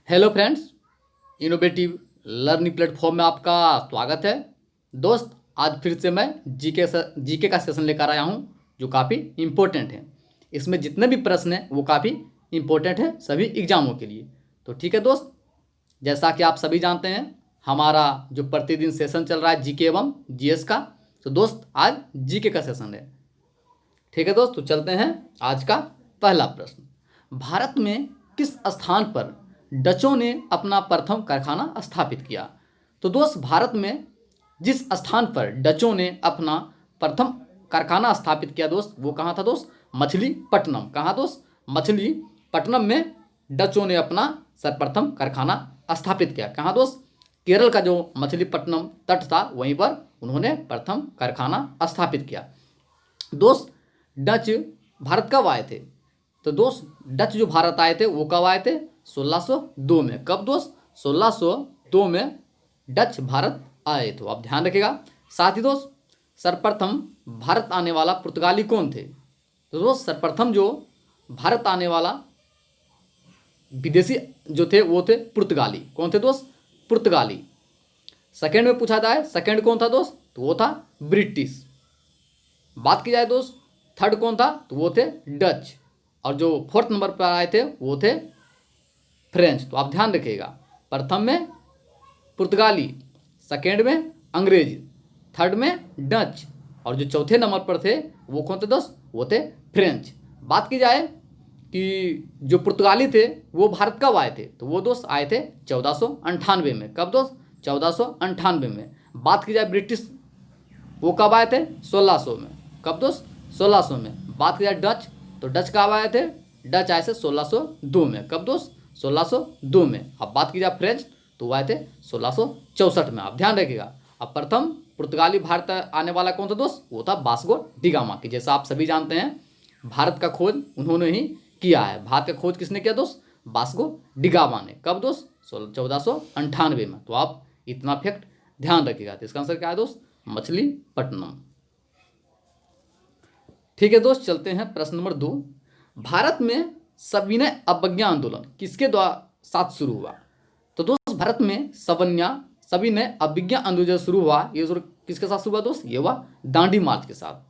Hello friends, innovative learning platform में आपका स्वागत है। दोस्त, आज फिर से मैं जीके का सेशन लेकर आया हूं जो काफ़ी इम्पोर्टेंट है। इसमें जितने भी प्रश्न हैं वो काफ़ी इम्पोर्टेंट है सभी एग्जामों के लिए। तो ठीक है दोस्त, जैसा कि आप सभी जानते हैं हमारा जो प्रतिदिन सेशन चल रहा है जीके एवं जीएस का। तो दोस्त, आज जीके का सेशन है। ठीक है दोस्त, तो चलते हैं आज का पहला प्रश्न। भारत में किस स्थान पर डचों ने अपना प्रथम कारखाना स्थापित किया? तो दोस्त, भारत में जिस स्थान पर डचों ने अपना प्रथम कारखाना स्थापित किया दोस्त, वो कहाँ था दोस्त? मछलीपट्टनम। कहाँ दोस्त? मछलीपट्टनम में डचों ने अपना सर्वप्रथम कारखाना स्थापित किया। कहाँ दोस्त? केरल का जो मछलीपट्टनम तट था वहीं पर उन्होंने प्रथम कारखाना स्थापित किया। दोस्त, डच भारत कब आए थे? तो दोस्त, डच जो भारत आए थे वो कब आए थे? 1602 में। कब दोस्त? 1602 में डच भारत आए। तो आप ध्यान रखिएगा। साथ ही दोस्त, सर्वप्रथम भारत आने वाला पुर्तगाली कौन थे? तो दोस्त, सर्वप्रथम जो भारत आने वाला विदेशी जो थे वो थे पुर्तगाली। कौन थे दोस्त? पुर्तगाली। सेकेंड में पूछा जाए, सेकेंड कौन था दोस्त? तो वो था ब्रिटिश। बात की जाए दोस्त, थर्ड कौन था? तो वो थे डच। और जो फोर्थ नंबर पर आए थे वो थे फ्रेंच। तो आप ध्यान रखिएगा, प्रथम में पुर्तगाली, सेकेंड में अंग्रेज, थर्ड में डच, और जो चौथे नंबर पर थे वो कौन थे दोस्त? वो थे फ्रेंच। बात की जाए कि जो पुर्तगाली थे वो भारत कब आए थे? तो वो दोस्त आए थे 1498 में। कब दोस्त? 1498 में। बात की जाए ब्रिटिश, वो कब आए थे? 1600 में। कब दोस्त? 1600 में। बात की जाए डच, तो डच कब आए थे? डच आए थे 1602 में। कब दोस्त? 1602 में। अब बात की जाए फ्रेंच, तो वो आए थे 1664 में। आप ध्यान रखिएगा। अब प्रथम पुर्तगाली भारत आने वाला कौन था दोस्त? वो था वास्को डी गामा, की जैसा आप सभी जानते हैं भारत का खोज उन्होंने ही किया है। भारत का खोज किसने किया दोस्त? वास्को डी गामा ने। कब दोस्त? 1498 में। तो आप इतना फैक्ट ध्यान रखिएगा। तो इसका आंसर क्या है दोस्त? मछलीपट्टनम। ठीक है दोस्त, चलते हैं प्रश्न नंबर 2। भारत में सविनय अवज्ञा आंदोलन किसके द्वारा साथ शुरू हुआ? तो दोस्त, भारत में सविनय अवज्ञा आंदोलन जो शुरू हुआ, ये किसके साथ शुरू हुआ दोस्त? ये हुआ दांडी मार्च के साथ।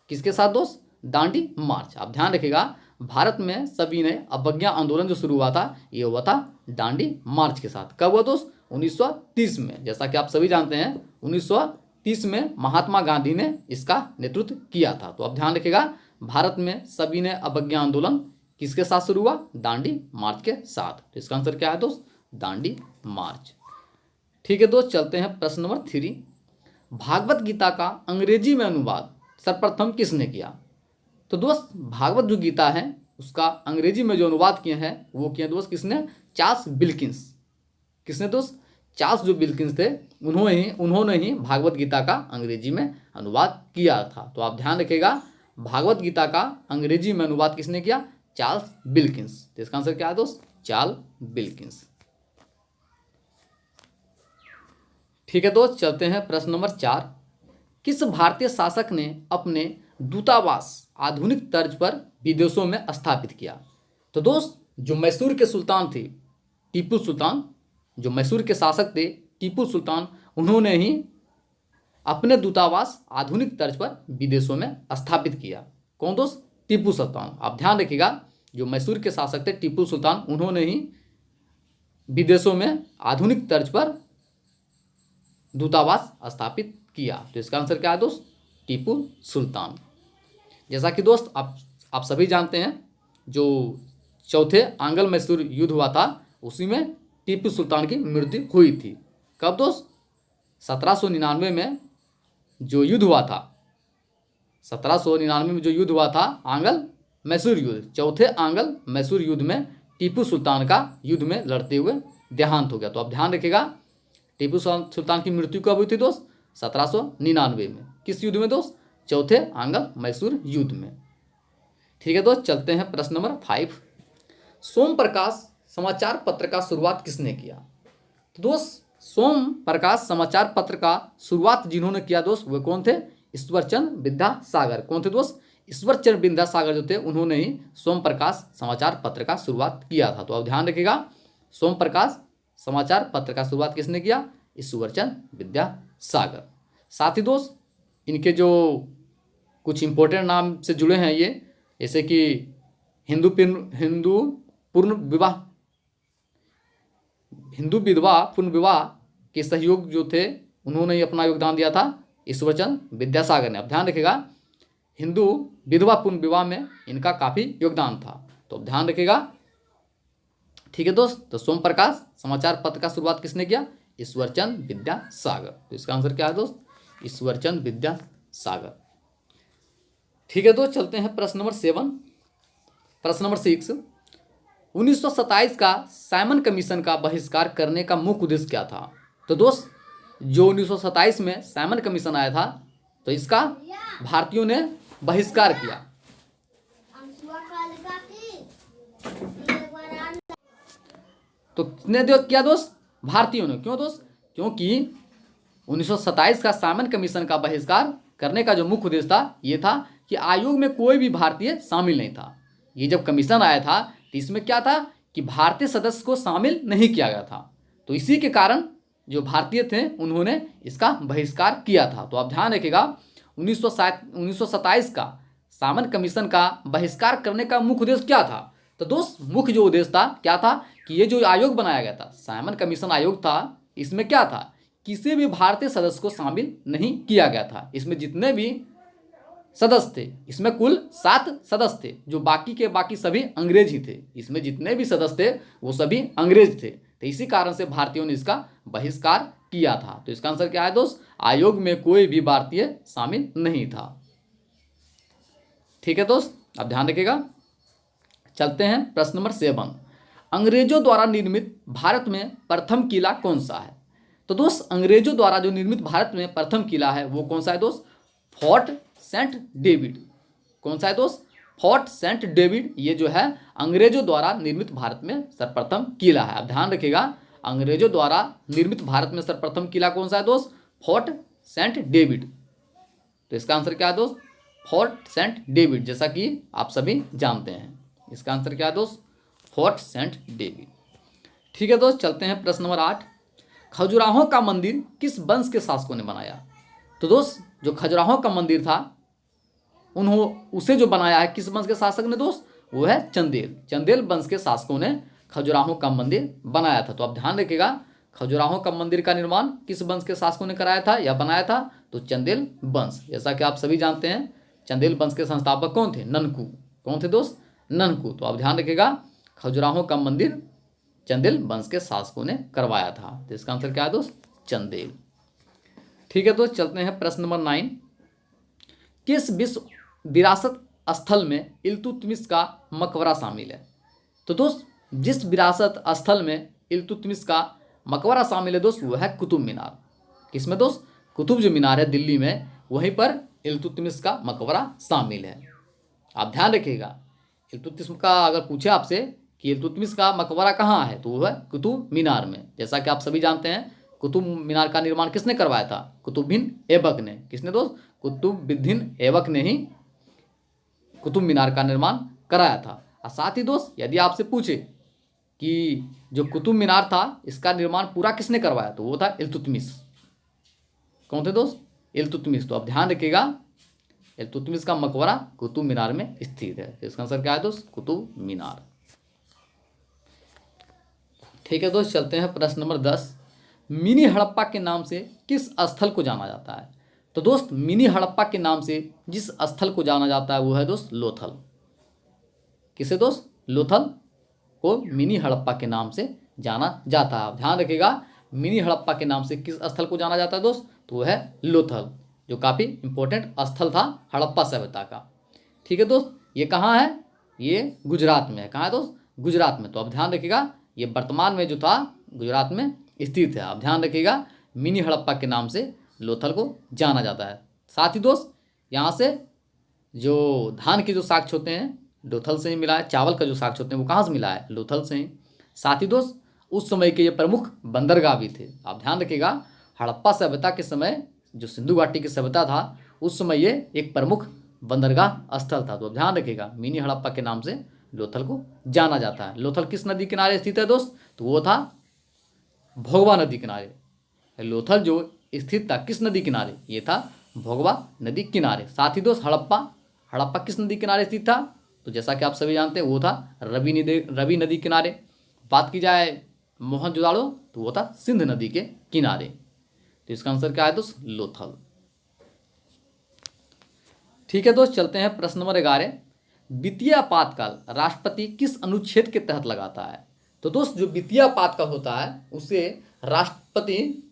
किसके साथ दोस्त? दांडी मार्च। आप ध्यान रखिएगा, भारत में सविनय अवज्ञा आंदोलन जो शुरू हुआ था ये हुआ था दांडी मार्च के साथ। कब हुआ दोस्त? 1930 में। जैसा कि आप सभी जानते हैं 1930 में महात्मा गांधी ने इसका नेतृत्व किया था। तो आप ध्यान रखिएगा, भारत में सविनय अवज्ञा आंदोलन किसके साथ शुरू हुआ? दांडी मार्च के साथ। तो इसका आंसर क्या है दोस्त? दांडी मार्च। ठीक है दोस्त, चलते हैं प्रश्न नंबर 3। भागवत गीता का अंग्रेजी में अनुवाद सर्वप्रथम किसने किया? तो दोस्त, भागवत जो गीता है उसका अंग्रेजी में जो अनुवाद किए हैं वो किए दोस्त चार्ल्स विल्किंस। किसने दोस्त? चार्ल्स जो विल्किंस थे उन्होंने ही भागवत गीता का अंग्रेजी में अनुवाद किया था। तो आप ध्यान रखिएगा, भागवत गीता का अंग्रेजी में अनुवाद किसने किया? Charles Wilkins. तो इसका आंसर क्या है दोस्त? Charles Wilkins. ठीक है दोस्त, चलते हैं प्रश्न नंबर 4। किस भारतीय शासक ने अपने दूतावास आधुनिक तर्ज पर विदेशों में स्थापित किया? तो दोस्त, जो मैसूर के सुल्तान थे टीपू सुल्तान, जो मैसूर के शासक थे टीपू सुल्तान, उन्होंने ही अपने दूतावास आधुनिक तर्ज पर विदेशों में स्थापित किया। कौन दोस्त? टीपू सुल्तान। आप ध्यान रखिएगा, जो मैसूर के शासक थे टीपू सुल्तान, उन्होंने ही विदेशों में आधुनिक तर्ज पर दूतावास स्थापित किया। तो इसका आंसर क्या है दोस्त? टीपू सुल्तान। जैसा कि दोस्त आप सभी जानते हैं, जो चौथे आंग्ल मैसूर युद्ध हुआ था उसी में टीपू सुल्तान की मृत्यु हुई थी। कब दोस्त? 1799 में जो युद्ध हुआ था, 1799 में जो युद्ध हुआ था आंग्ल मैसूर युद्ध, चौथे आंग्ल मैसूर युद्ध में टीपू सुल्तान का युद्ध में लड़ते हुए देहांत हो गया। तो आप ध्यान रखिएगा, टीपू सुल्तान की मृत्यु कब हुई थी दोस्त? 1799 में। किस युद्ध में दोस्त? चौथे आंग्ल मैसूर युद्ध में। ठीक है दोस्त, चलते हैं प्रश्न नंबर 5। सोम प्रकाश समाचार पत्र का शुरुआत किसने किया? तो दोस्त, सोम प्रकाश समाचार पत्र का शुरुआत जिन्होंने किया दोस्त वो कौन थे? ईश्वरचंद्र विद्यासागर। कौन थे दोस्त? ईश्वरचंद्र विद्यासागर जो थे उन्होंने ही सोम प्रकाश समाचार पत्र का शुरुआत किया था। तो अब ध्यान रखिएगा, सोम प्रकाश समाचार पत्र का शुरुआत किसने किया? ईश्वरचंद विद्यासागर। साथ ही दोस्त इनके जो कुछ इंपॉर्टेंट नाम से जुड़े हैं ये, जैसे कि हिंदू विधवा पूर्ण विवाह के सहयोग जो थे, उन्होंने ही अपना योगदान दिया था ईश्वरचंद विद्यासागर ने। अब ध्यान रखिएगा, हिंदू विधवा पूर्ण विवाह में इनका काफ़ी योगदान था, तो अब ध्यान रखिएगा। ठीक है दोस्त, तो सोम प्रकाश समाचार पत्र का शुरुआत किसने किया? ईश्वरचंद विद्यासागर। तो इसका आंसर क्या है दोस्त? ईश्वरचंद विद्यासागर। ठीक है दोस्त, चलते हैं प्रश्न नंबर 7। प्रश्न नंबर 6, 1927 का साइमन कमीशन का बहिष्कार करने का मुख्य उद्देश्य क्या था? तो दोस्त जो 1927 में साइमन कमीशन आया था, तो इसका भारतीयों ने बहिष्कार किया। तो किसने किया दोस्त? भारतीयों ने। क्यों दोस्त? क्योंकि 1927 का साइमन कमीशन का बहिष्कार करने का जो मुख्य उद्देश्य था, ये था कि आयोग में कोई भी भारतीय शामिल नहीं था। ये जब कमीशन आया था तो इसमें क्या था कि भारतीय सदस्य को शामिल नहीं किया गया था, तो इसी के कारण जो भारतीय थे उन्होंने इसका बहिष्कार किया था। तो आप ध्यान रखिएगा, 1927 का साइमन कमीशन का बहिष्कार करने का मुख्य उद्देश्य क्या था? तो दोस्त मुख्य जो उद्देश्य था क्या था कि ये जो आयोग बनाया गया था, साइमन कमीशन आयोग था, इसमें क्या था, किसी भी भारतीय सदस्य को शामिल नहीं किया गया था। इसमें जितने भी सदस्य थे, इसमें कुल 7 सदस्य थे, जो बाकी के बाकी सभी अंग्रेज ही थे। इसमें जितने भी सदस्य थे वो सभी अंग्रेज थे, तो इसी कारण से भारतीयों ने इसका बहिष्कार किया था। तो इसका आंसर क्या है दोस्त? आयोग में कोई भी भारतीय शामिल नहीं था। ठीक है दोस्त, अब ध्यान रखिएगा। चलते हैं प्रश्न नंबर 7, अंग्रेजों द्वारा निर्मित भारत में प्रथम किला कौन सा है? तो दोस्त अंग्रेजों द्वारा जो निर्मित भारत में प्रथम किला है वो कौन सा है दोस्त? Fort Saint David. कौन सा है दोस्त? Fort Saint David. ये जो है अंग्रेजों द्वारा निर्मित भारत में सर्वप्रथम किला है। अब ध्यान रखिएगा, अंग्रेजों द्वारा निर्मित भारत में सर्वप्रथम किला कौन सा है दोस्त? Fort Saint David. तो इसका आंसर क्या है दोस्त? फोर्ट सेंट डेविड, जैसा कि आप सभी जानते हैं। इसका आंसर क्या है दोस्त? Fort Saint David. ठीक है दोस्त, चलते हैं प्रश्न नंबर 8, खजुराहो का मंदिर किस वंश के शासकों ने बनाया? तो दोस्त जो खजुराहो का मंदिर था, उसे जो बनाया है किस वंश के शासक ने दोस्त? वो है चंदेल वंश के शासकों ने खजुराहो का मंदिर बनाया था। तो आप ध्यान रखिएगा, खजुराहो का मंदिर का निर्माण किस वंश के शासकों ने कराया था या बनाया था? तो चंदेल वंश। जैसा कि आप सभी जानते हैं, चंदेल वंश के संस्थापक कौन थे? ननकू। कौन थे दोस्त? ननकू। तो आप ध्यान रखिएगा, खजुराहो का मंदिर चंदेल वंश के शासकों ने करवाया था। तो इसका आंसर क्या है दोस्त? चंदेल। ठीक है दोस्त, चलते हैं प्रश्न नंबर 9, किस विश्व विरासत स्थल में इल्तुतमिश का मकबरा शामिल है? तो दोस्त जिस विरासत स्थल में इल्तुतमिश का मकबरा शामिल है दोस्त, वो है कुतुब मीनार। किसमें दोस्त? कुतुब जो मीनार है दिल्ली में, वहीं पर इल्तुतमिश का मकबरा शामिल है। आप ध्यान रखिएगा, इल्तुतमिश का अगर पूछे आपसे कि इल्तुतमिश का मकबरा कहाँ है, तो वो है कुतुब मीनार में। जैसा कि आप सभी जानते हैं, कुतुब मीनार का निर्माण किसने करवाया था? कुतुबुद्दीन ऐबक ने। किसने दोस्त? कुतुबुद्दीन ऐबक ने ही कुतुब मीनार का निर्माण कराया था। और साथ ही दोस्त यदि आपसे पूछे कि जो कुतुब मीनार था, इसका निर्माण पूरा किसने करवाया, तो वो था इल्तुतमिश। कौन थे दोस्त? इल्तुतमिश। तो अब ध्यान रखिएगा, इल्तुतमिश का मकबरा कुतुब मीनार में स्थित है। इसका आंसर क्या है दोस्त? कुतुब मीनार। ठीक है दोस्त, चलते हैं प्रश्न नंबर 10, मिनी हड़प्पा के नाम से किस स्थल को जाना जाता है? तो दोस्त मिनी हड़प्पा के नाम से जिस स्थल को जाना जाता है वो है दोस्त लोथल। किसे दोस्त? लोथल को मिनी हड़प्पा के नाम से जाना जाता है। ध्यान रखिएगा, मिनी हड़प्पा के नाम से किस स्थल को जाना जाता है दोस्त? तो वो है लोथल, जो काफ़ी इंपॉर्टेंट स्थल था हड़प्पा सभ्यता का। ठीक है दोस्त, ये कहाँ है? ये गुजरात में है। कहाँ है दोस्त? गुजरात में। तो अब ध्यान रखिएगा, ये वर्तमान में जो था गुजरात में स्थित है। आप ध्यान रखिएगा, मिनी हड़प्पा के नाम से लोथल को जाना जाता है। साथ ही दोस्त यहाँ से जो धान के जो साक्ष्य होते हैं लोथल से ही मिला है, चावल का जो साक्ष्य होते हैं वो कहाँ से मिला है? लोथल से ही। साथ ही दोस्त उस समय के ये प्रमुख बंदरगाह भी थे। आप ध्यान रखिएगा, हड़प्पा सभ्यता के समय जो सिंधु घाटी की सभ्यता था, उस समय ये एक प्रमुख बंदरगाह स्थल था। तो ध्यान रखिएगा, मिनी हड़प्पा के नाम से लोथल को जाना जाता है। लोथल किस नदी किनारे स्थित है दोस्त? तो वो था भोगवा नदी किनारे। लोथल जो स्थित था किस नदी किनारे, ये था भोगवा नदी किनारे। साथ ही दोस्त हड़प्पा किस नदी किनारे स्थित था, तो जैसा कि आप सभी जानते हैं वो था रवि नदी किनारे। बात की जाए मोहनजोदाड़ो, तो वो था सिंध नदी के किनारे। तो इसका आंसर क्या है दोस्त, लोथल। ठीक है दोस्त, चलते हैं प्रश्न नंबर 11। वित्तीय आपातकाल राष्ट्रपति किस अनुच्छेद के तहत लगाता है। तो दोस्त जो वित्तीय आपातकाल होता है उसे राष्ट्रपति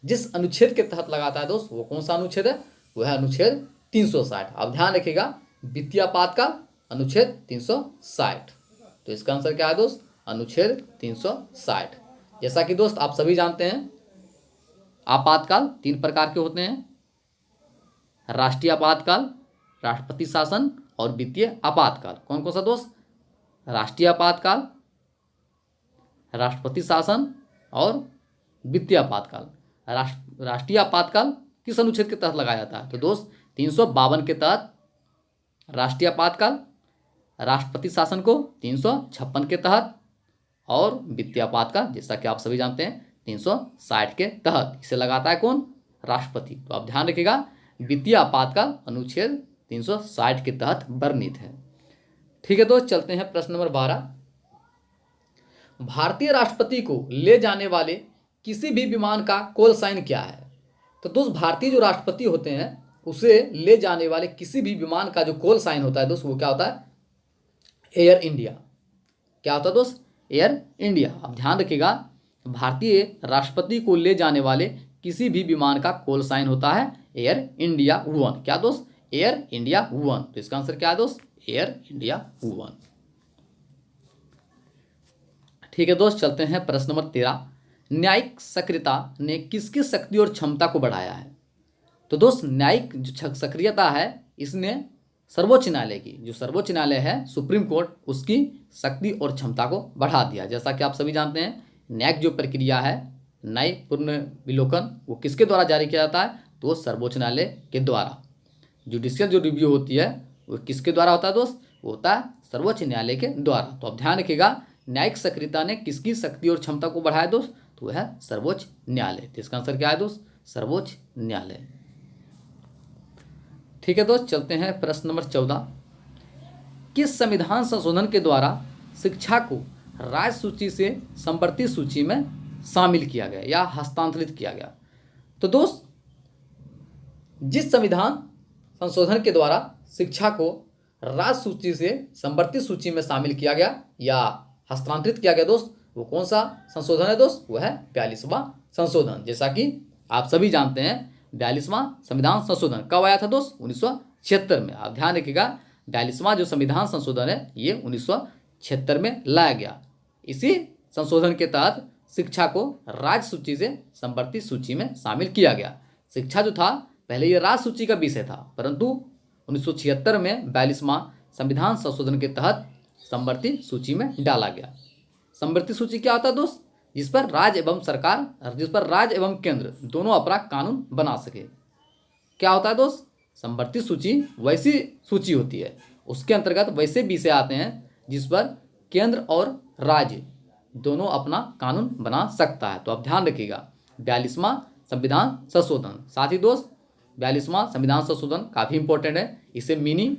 जिस अनुच्छेद के तहत लगाता है दोस्त, वो कौन सा अनुच्छेद है, वो है अनुच्छेद 360। आप ध्यान रखिएगा, वित्तीय आपातकाल अनुच्छेद 360। तो इसका आंसर क्या है दोस्त, अनुच्छेद 360। जैसा कि दोस्त आप सभी जानते हैं, आपातकाल 3 प्रकार के होते हैं, राष्ट्रीय आपातकाल, राष्ट्रपति शासन और वित्तीय आपातकाल। कौन कौन सा दोस्त, राष्ट्रीय आपातकाल, राष्ट्रपति शासन और वित्तीय आपातकाल। राष्ट्रीय आपातकाल किस अनुच्छेद के तहत लगाया जाता है, तो दोस्त 352 के तहत राष्ट्रीय आपातकाल, राष्ट्रपति शासन को 356 के तहत और वित्तीय आपातकाल जैसा कि आप सभी जानते हैं 360 के तहत। इसे लगाता है कौन, राष्ट्रपति। तो आप ध्यान रखिएगा, वित्तीय आपातकाल अनुच्छेद 360 के तहत वर्णित है। ठीक है दोस्त, चलते हैं प्रश्न नंबर 12। भारतीय राष्ट्रपति को ले जाने वाले किसी भी विमान का कॉल साइन क्या है। तो दोस्त भारतीय जो राष्ट्रपति होते हैं उसे ले जाने वाले किसी भी विमान का जो कॉल साइन होता है दोस्त, वो क्या होता है, एयर इंडिया। क्या होता है दोस्त, एयर इंडिया। आप ध्यान रखिएगा, भारतीय राष्ट्रपति को ले जाने वाले किसी भी विमान का कॉल साइन होता है एयर इंडिया 1। क्या दोस्त, एयर इंडिया 1। तो इसका आंसर क्या है दोस्त, एयर इंडिया 1। ठीक है दोस्त, चलते हैं प्रश्न नंबर 13। न्यायिक सक्रियता ने किसकी शक्ति और क्षमता को बढ़ाया है। तो दोस्त न्यायिक जो सक्रियता है इसने सर्वोच्च न्यायालय की, जो सर्वोच्च न्यायालय है सुप्रीम कोर्ट, उसकी शक्ति और क्षमता को बढ़ा दिया। जैसा कि आप सभी जानते हैं, न्यायिक जो प्रक्रिया है, न्यायिक पुनर्विलोकन, वो किसके द्वारा जारी किया जाता है, तो सर्वोच्च न्यायालय के द्वारा। जुडिशियल जो रिव्यू होती है वो किसके द्वारा होता है दोस्त, वो होता है सर्वोच्च न्यायालय के द्वारा। तो आप ध्यान रखिएगा, न्यायिक सक्रियता ने किसकी शक्ति और क्षमता को बढ़ाया दोस्त, तो वह है सर्वोच्च न्यायालय। तो इसका आंसर क्या है दोस्त, सर्वोच्च न्यायालय। ठीक है दोस्त, चलते हैं प्रश्न नंबर 14। किस संविधान संशोधन के द्वारा शिक्षा को राज्य सूची से संवर्ती सूची में शामिल किया गया या हस्तांतरित किया गया। तो दोस्त जिस संविधान संशोधन के द्वारा शिक्षा को राज्य सूची से संवर्ती सूची में शामिल किया गया या हस्तांतरित किया गया दोस्त, वो कौन सा संशोधन है दोस्त, वो है 42वां संशोधन। जैसा कि आप सभी जानते हैं, 42वां संविधान संशोधन कब आया था दोस्त, 1976 में। आप ध्यान रखिएगा, 42वां जो संविधान संशोधन है ये 1976 में लाया गया। इसी संशोधन के तहत शिक्षा को राज्य सूची से संवर्ती सूची में शामिल किया गया। शिक्षा जो था पहले ये राज्य सूची का विषय था, परंतु 1976 में 42वां संविधान संशोधन के तहत संवर्ती सूची में डाला गया। संवर्ती सूची क्या होता है दोस्त, जिस पर राज्य एवं केंद्र दोनों अपना कानून बना सके। क्या होता है दोस्त, संवर्ती सूची वैसी सूची होती है, उसके अंतर्गत वैसे विषय आते हैं जिस पर केंद्र और राज्य दोनों अपना कानून बना सकता है। तो आप ध्यान रखिएगा, 42वां संविधान संशोधन। साथ ही दोस्त 42वां संविधान संशोधन काफ़ी इंपॉर्टेंट है, इसे मिनी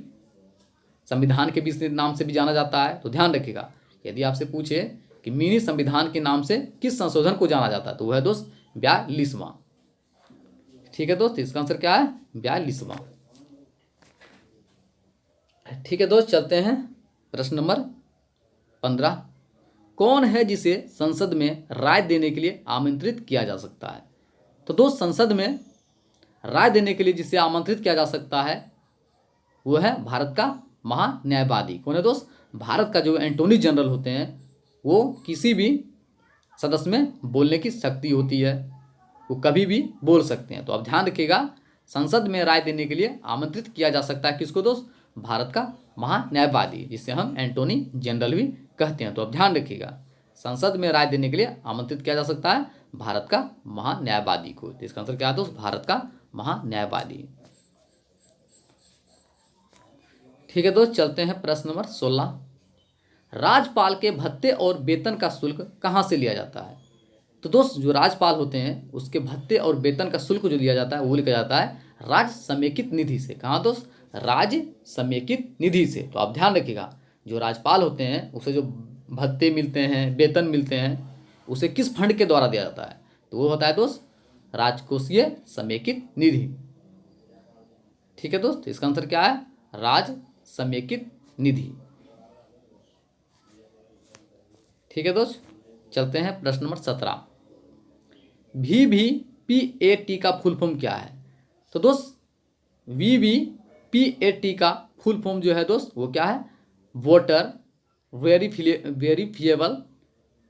संविधान के बीच नाम से भी जाना जाता है। तो ध्यान रखिएगा, यदि आपसे पूछे कि मिनी संविधान के नाम से किस संशोधन को जाना जाता है, तो वह है दोस्त 42वां। ठीक है दोस्त, इसका आंसर क्या है, 42वां। ठीक है दोस्त, चलते हैं प्रश्न नंबर 15। कौन है जिसे संसद में राय देने के लिए आमंत्रित किया जा सकता है। तो दोस्त संसद में राय देने के लिए जिसे आमंत्रित किया जा सकता है वो है भारत का महान्यायवादी। कौन है दोस्त, भारत का जो एंटोनी जनरल होते हैं, वो किसी भी सदस्य में बोलने की शक्ति होती है, वो कभी भी बोल सकते हैं। तो आप ध्यान रखिएगा, संसद में राय देने के लिए आमंत्रित किया जा सकता है किसको दोस्त, भारत का महान्यायवादी, जिसे हम एंटोनी जनरल भी कहते हैं। तो आप ध्यान रखिएगा, संसद में राय देने के लिए आमंत्रित किया जा सकता है भारत का महान्यायवादी को। तो इसका आंसर क्या है दोस्त, भारत का महान्यायवादी। ठीक है दोस्त, चलते हैं प्रश्न नंबर 16। राज्यपाल के भत्ते और वेतन का शुल्क कहाँ से लिया जाता है? तो दोस्त जो राज्यपाल होते हैं उसके भत्ते और वेतन का शुल्क जो लिया जाता है वो लिया जाता है राज्य समेकित निधि से। कहाँ दोस्त? राज्य समेकित निधि से। तो आप ध्यान रखिएगा, जो राज्यपाल होते हैं उसे जो भत्ते मिलते हैं, वेतन मिलते हैं, उसे किस फंड के द्वारा दिया जाता है? तो वो होता है दोस्त राजकोषीय समेकित निधि। ठीक है दोस्त, इसका आंसर क्या है? राज्य समेकित निधि। ठीक है दोस्त, चलते हैं प्रश्न नंबर 17। VVPAT का फुल फॉर्म क्या है? तो दोस्त VVPAT का फुल फॉर्म जो है दोस्त वो क्या है? Voter verifiable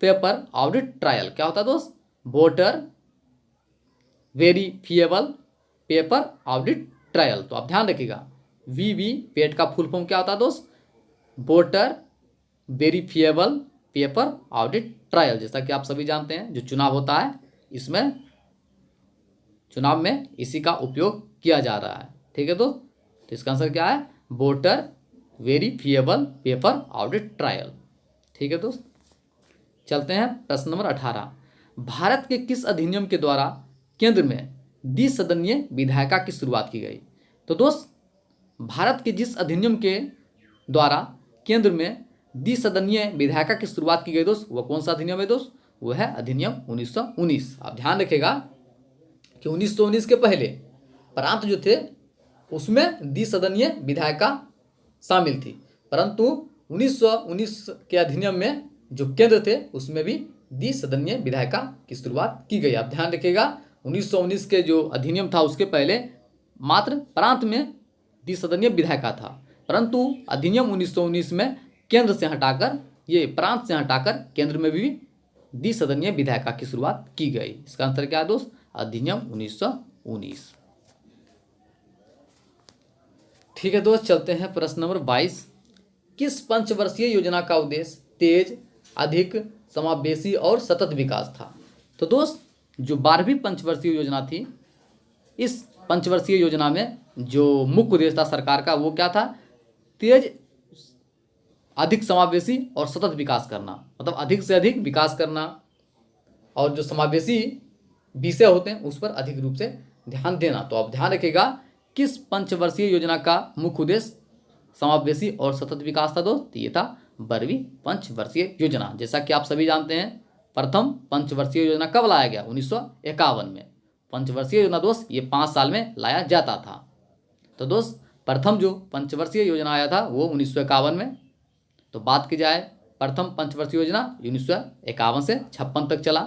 paper audit trial. क्या होता है दोस्त? Voter verifiable paper audit trial. तो आप ध्यान रखिएगा, VVPAT का फुल फॉर्म क्या होता है दोस्त? Voter verifiable paper audit trial. जैसा कि आप सभी जानते हैं जो चुनाव होता है इसमें चुनाव में इसी का उपयोग किया जा रहा है। ठीक है दोस्त, तो इसका आंसर क्या है? Voter verifiable paper audit trial. ठीक है दोस्त, चलते हैं प्रश्न नंबर 18। भारत के किस अधिनियम के द्वारा केंद्र में द्विसदनीय विधायिका की शुरुआत की गई? तो दोस्त भारत के जिस अधिनियम के द्वारा केंद्र में द्विसदनीय विधायिका की शुरुआत की गई दोस्त, वो कौन सा अधिनियम है दोस्त? वो है अधिनियम 1919। आप ध्यान रखिएगा कि 1919 के पहले प्रांत जो थे उसमें द्विसदनीय विधायिका शामिल थी, परंतु 1919 के अधिनियम में जो केंद्र थे उसमें भी द्विसदनीय विधायिका की शुरुआत की गई। आप ध्यान रखिएगा 1919 के जो अधिनियम था उसके पहले मात्र प्रांत में द्विसदनीय विधायिका था, परंतु अधिनियम 1919 में केंद्र से हटाकर, ये प्रांत से हटाकर केंद्र में भी द्विसदनीय विधायिका की शुरुआत की गई। इसका आंसर क्या है दोस्त? अधिनियम 1919। ठीक है दोस्त, चलते हैं प्रश्न नंबर 22। किस पंचवर्षीय योजना का उद्देश्य तेज, अधिक, समावेशी और सतत विकास था? तो दोस्त जो 12वीं पंचवर्षीय योजना थी, इस पंचवर्षीय योजना में जो मुख्य उद्देश्य था सरकार का वो क्या था? तेज, अधिक, समावेशी और सतत विकास करना। मतलब अधिक से अधिक विकास करना और जो समावेशी विषय होते हैं उस पर अधिक रूप से ध्यान देना। तो आप ध्यान रखिएगा किस पंचवर्षीय योजना का मुख्य उद्देश्य समावेशी और सतत विकास था दोस्त? ये था 12वीं पंचवर्षीय योजना। जैसा कि आप सभी जानते हैं प्रथम पंचवर्षीय योजना कब लाया गया? 1951 में। पंचवर्षीय योजना दोस्त ये 5 साल में लाया जाता था। तो दोस्त प्रथम जो पंचवर्षीय योजना आया था वो 1951 में। तो बात की जाए प्रथम पंचवर्षीय योजना 1951 से 56 तक चला।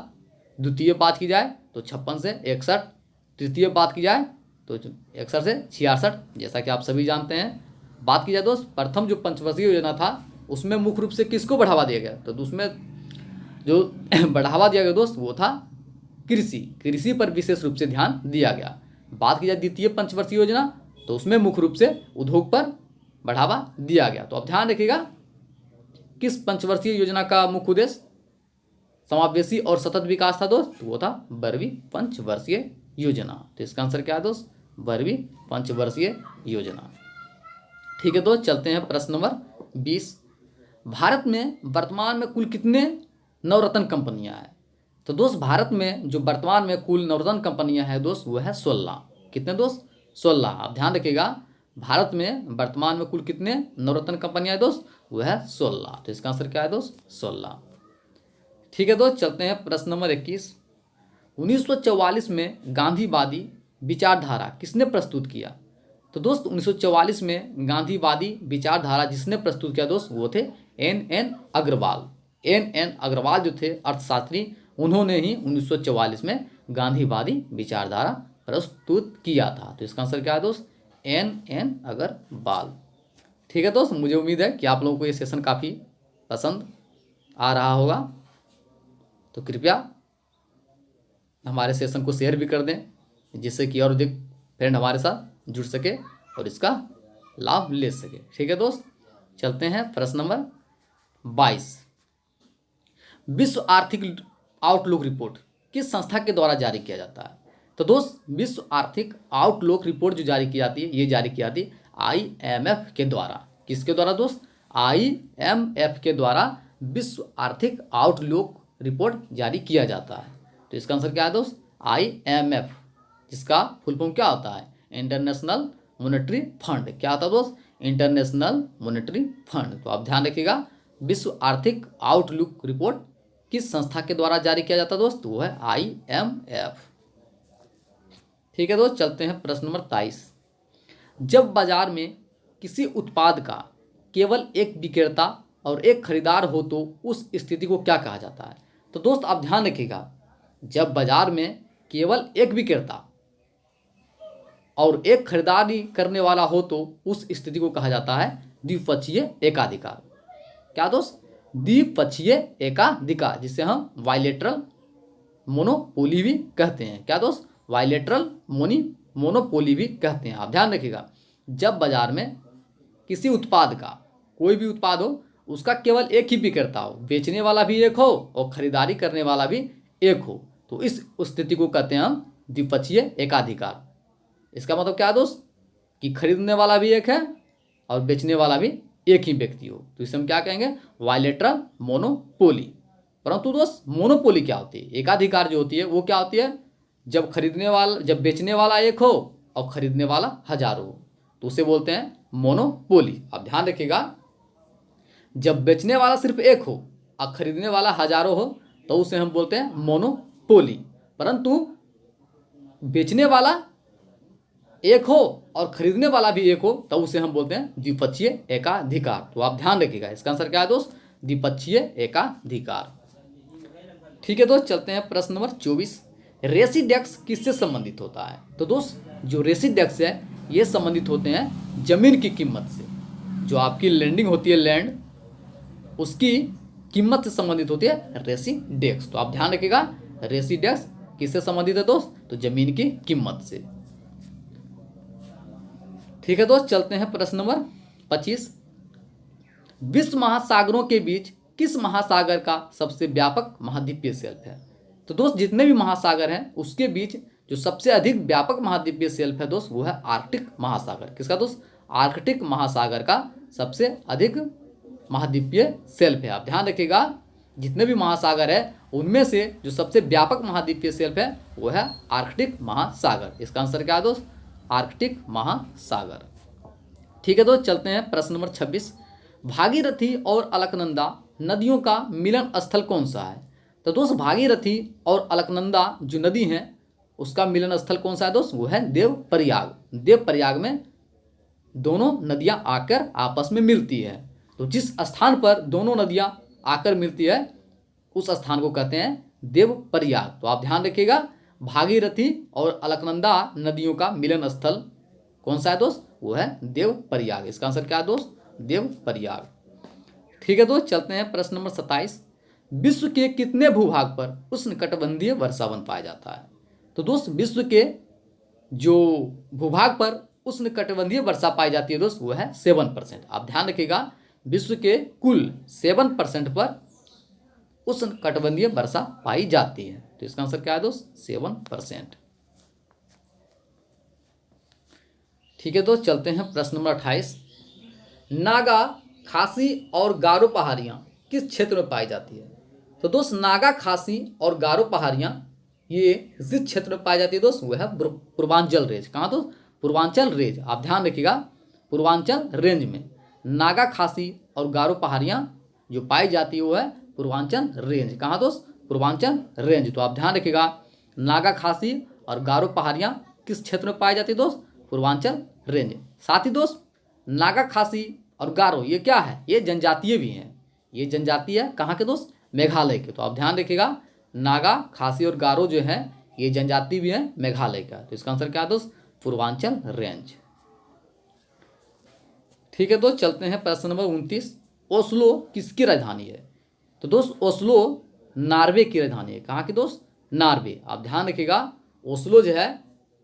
द्वितीय बात की जाए तो 56 से 61। तृतीय बात की जाए तो 61 से 66, जैसा कि आप सभी जानते हैं। बात की जाए दोस्त प्रथम जो पंचवर्षीय योजना था उसमें मुख्य रूप से किसको बढ़ावा दिया गया? तो उसमें जो बढ़ावा दिया गया दोस्त वो था कृषि पर विशेष रूप से ध्यान दिया गया। बात की जाए द्वितीय पंचवर्षीय योजना तो उसमें मुख्य रूप से उद्योग पर बढ़ावा दिया गया। तो आप ध्यान रखिएगा किस पंचवर्षीय योजना का मुख्य उद्देश्य समावेशी और सतत विकास था दोस्त? वो था 12वीं पंचवर्षीय योजना। तो इसका आंसर क्या है दोस्त? 12वीं पंचवर्षीय योजना। ठीक है दोस्त, चलते हैं प्रश्न नंबर 20। भारत में वर्तमान में कुल कितने नवरत्न कंपनियां हैं? तो दोस्त भारत में जो वर्तमान में कुल नवरत्न कंपनियां हैं दोस्त वो है 16। कितने दोस्त? 16। आप ध्यान रखिएगा भारत में वर्तमान में कुल कितने नवरत्न कंपनियां हैं दोस्त? वो है 16। तो इसका आंसर क्या है दोस्त? 16। ठीक है दोस्त, चलते हैं प्रश्न नंबर 21। 1944 में गांधीवादी विचारधारा किसने प्रस्तुत किया? तो दोस्त 1944 में गांधीवादी विचारधारा जिसने प्रस्तुत किया दोस्त वो थे NN अग्रवाल। NN अग्रवाल जो थे अर्थशास्त्री, उन्होंने ही 1944 में गांधीवादी विचारधारा प्रस्तुत किया था। तो इसका आंसर क्या है दोस्त? NN अग्रवाल। ठीक है दोस्त, मुझे उम्मीद है कि आप लोगों को ये सेशन काफ़ी पसंद आ रहा होगा, तो कृपया हमारे सेशन को शेयर भी कर दें जिससे कि और अधिक फ्रेंड हमारे साथ जुड़ सके और इसका लाभ ले सके। ठीक है दोस्त, चलते हैं प्रश्न नंबर 22। विश्व आर्थिक आउटलुक रिपोर्ट किस संस्था के द्वारा जारी किया जाता है? तो दोस्त विश्व आर्थिक आउटलुक रिपोर्ट जो जारी की जाती है ये जारी की जाती है IMF के द्वारा। किसके द्वारा दोस्त? IMF के द्वारा विश्व आर्थिक आउटलुक रिपोर्ट जारी किया जाता है। तो इसका आंसर क्या है दोस्त? IMF, जिसका फुल फॉर्म क्या होता है? International monetary fund. क्या होता है दोस्त? International monetary fund. तो आप ध्यान रखिएगा, विश्व आर्थिक आउटलुक रिपोर्ट किस संस्था के द्वारा जारी किया जाता है दोस्त? वो है IMF। ठीक है दोस्त, चलते हैं प्रश्न नंबर 23। जब बाजार में किसी उत्पाद का केवल एक विक्रेता और एक खरीदार हो तो उस स्थिति को क्या कहा जाता है? तो दोस्त आप ध्यान रखिएगा, जब बाजार में केवल एक विक्रेता और एक खरीदारी करने वाला हो तो उस स्थिति को कहा जाता है द्विपक्षीय एकाधिकार। क्या दोस्त? द्विपक्षीय एकाधिकार, जिसे हम बायलैटरल मोनोपोली भी कहते हैं। क्या दोस्त? बायलैटरल मोनोपोली भी कहते हैं। आप ध्यान रखिएगा, जब बाजार में किसी उत्पाद का, कोई भी उत्पाद हो, उसका केवल एक ही विक्रेता हो, बेचने वाला भी एक हो और खरीदारी करने वाला भी एक हो, तो इस स्थिति को कहते हैं हम द्विपक्षीय एकाधिकार। इसका मतलब क्या है दोस्त? कि खरीदने वाला भी एक है और बेचने वाला भी एक ही व्यक्ति हो, तो इसे हम क्या कहेंगे? Bilateral monopoly. परंतु दोस्त मोनोपोली क्या होती है? एकाधिकार जो होती है वो क्या होती है? जब बेचने वाला एक हो और खरीदने वाला हजारों हो, तो उसे बोलते हैं मोनोपोली। आप ध्यान रखिएगा, जब बेचने वाला सिर्फ एक हो और खरीदने वाला हजारों हो तो उसे हम बोलते हैं मोनोपोली। परंतु बेचने वाला एक हो और खरीदने वाला भी एक हो तो उसे हम बोलते हैं द्विपक्षीय एकाधिकार। तो आप ध्यान रखिएगा, इसका आंसर क्या है दोस्त? द्विपक्षीय एकाधिकार। ठीक है दोस्त, चलते हैं प्रश्न नंबर 24। रेसिडेक्स किससे संबंधित होता है? तो दोस्त जो रेसिडेक्स है ये संबंधित होते हैं जमीन की कीमत से। जो आपकी लैंडिंग होती है, लैंड, उसकी कीमत से संबंधित होती है रेसिडेक्स। तो आप ध्यान रखिएगा, रेसिडेक्स किससे संबंधित है दोस्त? तो जमीन की कीमत से। ठीक है दोस्त, चलते हैं प्रश्न नंबर 25। विश्व महासागरों के बीच किस महासागर का सबसे व्यापक महाद्वीपीय शेल्फ है? तो दोस्त जितने भी महासागर हैं उसके बीच जो सबसे अधिक व्यापक महाद्वीपीय शेल्फ है दोस्त वो है आर्कटिक महासागर। किसका दोस्त? आर्कटिक महासागर का सबसे अधिक महाद्वीपीय शेल्फ है। आप ध्यान रखिएगा, जितने भी महासागर है उनमें से जो सबसे व्यापक महाद्वीपीय शेल्फ है वो है आर्कटिक महासागर। इसका आंसर क्या है दोस्त? आर्कटिक महासागर। ठीक है दोस्त, चलते हैं प्रश्न नंबर 26। भागीरथी और अलकनंदा नदियों का मिलन स्थल कौन सा है? तो दोस्त भागीरथी और अलकनंदा जो नदी हैं उसका मिलन स्थल कौन सा है दोस्त? वो है देवप्रयाग। देवप्रयाग में दोनों नदियां आकर आपस में मिलती है। तो जिस स्थान पर दोनों नदियां आकर मिलती है उस स्थान को कहते हैं देवप्रयाग। तो आप ध्यान रखिएगा, भागीरथी और अलकनंदा नदियों का मिलन स्थल कौन सा है दोस्त? वो है देवप्रयाग। इसका आंसर क्या है दोस्त? देवप्रयाग। ठीक है दोस्त, चलते हैं प्रश्न नंबर 27। विश्व के कितने भूभाग पर उष्णकटिबंधीय वर्षावन पाया जाता है? तो दोस्त विश्व के जो भूभाग पर उष्णकटिबंधीय वर्षा पाई जाती है दोस्त वो है 7%। आप ध्यान रखिएगा, विश्व के कुल 7% पर उष्णकटिबंधीय वर्षा पाई जाती है। तो इसका आंसर क्या है दोस्त? 7%। ठीक है दोस्त, चलते हैं प्रश्न नंबर 28। नागा, खासी और गारो पहाड़ियाँ किस क्षेत्र में पाई जाती है? तो दोस्त नागा, खासी और गारो पहाड़ियाँ ये जिस क्षेत्र में पाई जाती है दोस्त वो है पूर्वांचल रेंज। कहाँ दोस्त? पूर्वांचल रेंज। आप ध्यान रखिएगा, पूर्वांचल रेंज में नागा, खासी और गारो पहाड़ियाँ जो पाई जाती है वो है पूर्वांचल रेंज। कहाँ दोस्त? पूर्वांचल रेंज। तो आप ध्यान रखिएगा, नागा, खासी और गारो पहाड़ियाँ किस क्षेत्र में पाई जाती है दोस्त? पूर्वांचल रेंज। साथ ही दोस्त नागा, खासी और गारो ये क्या है? ये जनजातीय भी हैं। ये जनजातीय है कहाँ के दोस्त? मेघालय के। तो आप ध्यान रखिएगा, नागा, खासी और गारो जो है ये जनजाति भी है मेघालय का। तो इसका आंसर क्या है दोस्त? पूर्वांचल रेंज। ठीक है दोस्त, चलते हैं प्रश्न नंबर 29। ओस्लो किसकी राजधानी है? तो दोस्त ओस्लो नॉर्वे की राजधानी है। कहाँ की दोस्त? नॉर्वे। आप ध्यान रखिएगा, ओस्लो जो है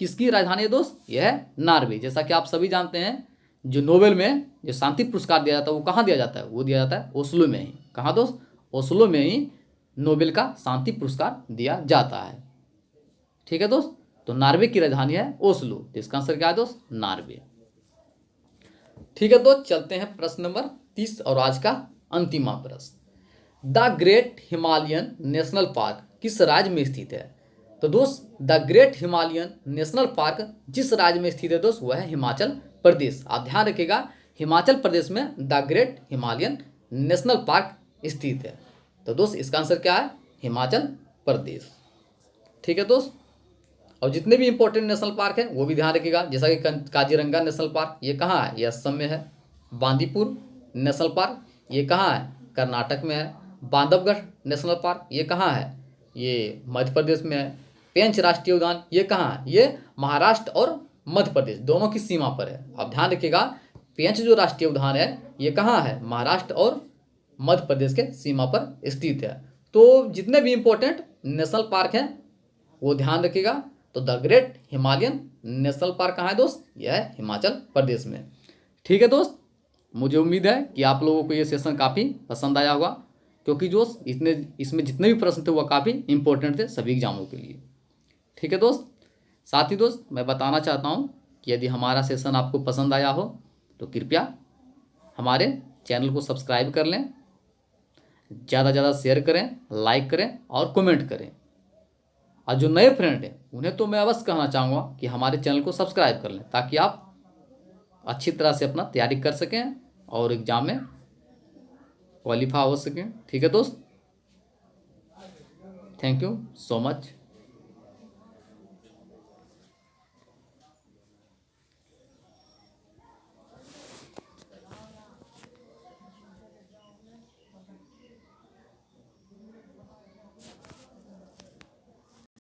किसकी राजधानी है दोस्त? यह है नॉर्वे। जैसा कि आप सभी जानते हैं, जो नोबेल में जो शांति पुरस्कार दिया जाता है वो कहाँ दिया जाता है? वो दिया जाता है ओस्लो में ही। कहाँ दोस्त? ओस्लो में ही नोबेल का शांति पुरस्कार दिया जाता है। ठीक है दोस्त, तो नॉर्वे की राजधानी है ओस्लो। तो इसका आंसर क्या है दोस्त? नॉर्वे। ठीक है, तो चलते हैं प्रश्न नंबर 30 और आज का अंतिम प्रश्न। The great Himalayan national park किस राज्य में स्थित है? तो दोस्त the great Himalayan national park जिस राज्य में स्थित है दोस्त वह है हिमाचल प्रदेश। आप ध्यान रखिएगा, हिमाचल प्रदेश में the great Himalayan national park स्थित है। तो दोस्त इसका आंसर क्या है? हिमाचल प्रदेश। ठीक है दोस्त, और जितने भी इंपॉर्टेंट नेशनल पार्क हैं वो भी ध्यान रखिएगा, जैसा कि काजीरंगा नेशनल पार्क ये कहाँ है? ये असम में है। बांदीपुर नेशनल पार्क ये कहाँ है? कर्नाटक में है। बांधवगढ़ नेशनल पार्क ये कहाँ है? ये मध्य प्रदेश में है। पेंच राष्ट्रीय उद्यान ये कहाँ है? ये महाराष्ट्र और मध्य प्रदेश दोनों की सीमा पर है। आप ध्यान रखिएगा, पेंच जो राष्ट्रीय उद्यान है ये कहाँ है? महाराष्ट्र और मध्य प्रदेश के सीमा पर स्थित है। तो जितने भी इंपॉर्टेंट नेशनल पार्क हैं वो ध्यान रखिएगा। तो the great Himalayan national park कहाँ है दोस्त? यह है हिमाचल प्रदेश में। ठीक है दोस्त, मुझे उम्मीद है कि आप लोगों को ये सेशन काफ़ी पसंद आया होगा, क्योंकि जो इसमें जितने भी प्रश्न थे वो काफ़ी इंपॉर्टेंट थे सभी एग्जामों के लिए। ठीक है दोस्त, साथ ही दोस्त मैं बताना चाहता हूँ कि यदि हमारा सेशन आपको पसंद आया हो तो कृपया हमारे चैनल को सब्सक्राइब कर लें, ज़्यादा से ज़्यादा शेयर करें, लाइक करें और कमेंट करें। और जो नए फ्रेंड हैं उन्हें तो मैं अवश्य कहना चाहूँगा कि हमारे चैनल को सब्सक्राइब कर लें, ताकि आप अच्छी तरह से अपना तैयारी कर सकें और एग्ज़ाम में क्वालिफाई हो सकें। ठीक है दोस्त, थैंक यू सो मच।